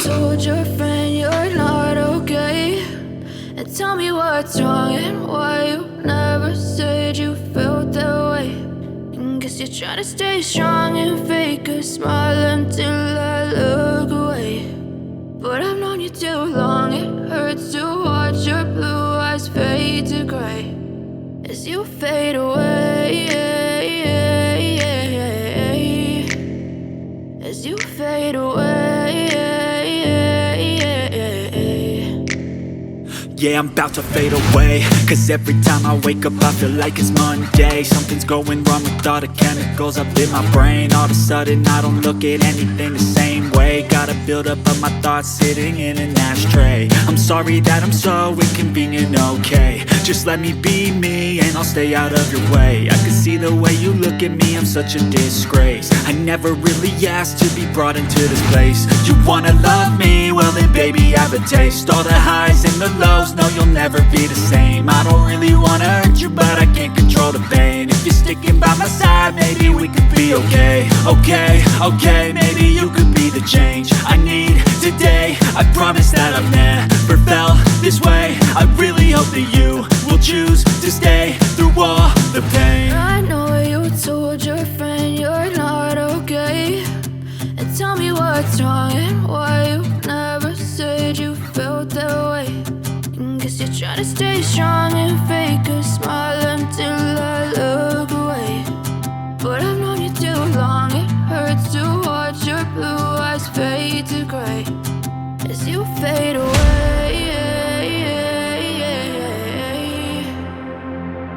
told your friend you're not okay? And tell me what's wrong and why you never said you felt that way. And guess you're trying to stay strong and fake a smile until I look away. But I've known you too long, it hurts to watch your blue eyes fade to gray as you fade away, as you fade away. Yeah, I'm about to fade away, cause every time I wake up I feel like it's Monday. Something's going wrong with all the chemicals up in my brain. All of a sudden I don't look at anything the same way. Gotta build up of my thoughts sitting in an ashtray. I'm sorry that I'm so inconvenient, okay? Just let me be me and I'll stay out of your way. I can see the way you look at me, I'm such a disgrace. I never really asked to be brought into this place. You wanna love me? Well then baby I have a taste. All the highs and the lows, no you'll never be the same. I don't really wanna hurt you but I can't control the pain. If you're sticking by my side maybe we could be okay. Okay, maybe you could be the change I need today. I promise that I've never felt this way. I really hope that you will choose to stay through all the pain. I know you told your friend you're not okay. And tell me what's wrong and why you never said you felt that way. And guess you're trying to stay strong and fake a smile until I look away. But I've known you too long, it hurts to watch your blue eyes fade to gray as you fade away,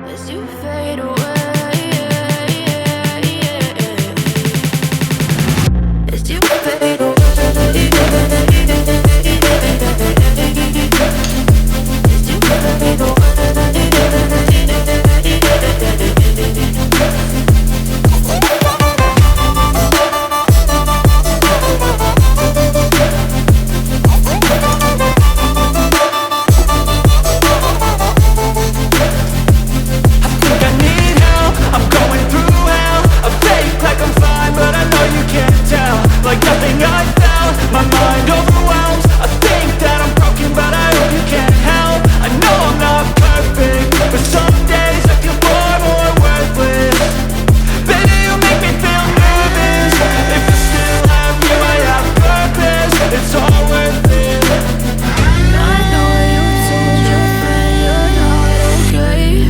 as you fade away, as you fade away. Like nothing I felt, my mind overwhelms. I think that I'm broken but I hope you can't help. I know I'm not perfect, but some days I feel far more worthless. Baby, you make me feel nervous. If I still have you, I have purpose. It's all worth it. I know you told your friend you're not okay.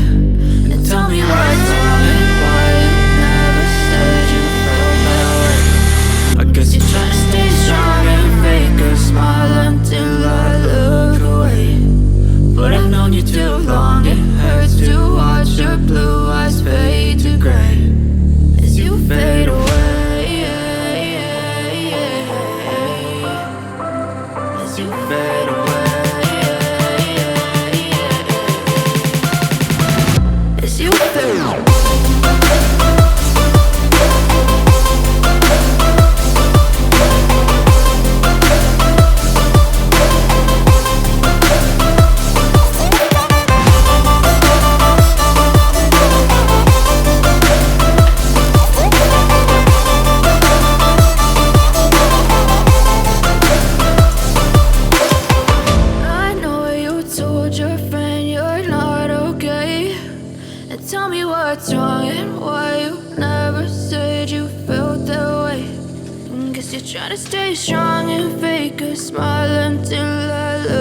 And tell me what's wrong and why you never said you felt that way. I guess You're trying to stay strong and fake a smile until I look away. But I've known you too long, it hurts to watch your blue eyes fade to gray as you fade away, as you fade away, as you fade away. Tell me what's wrong and why you never said you felt that way. And guess you're trying to stay strong and fake a smile until I look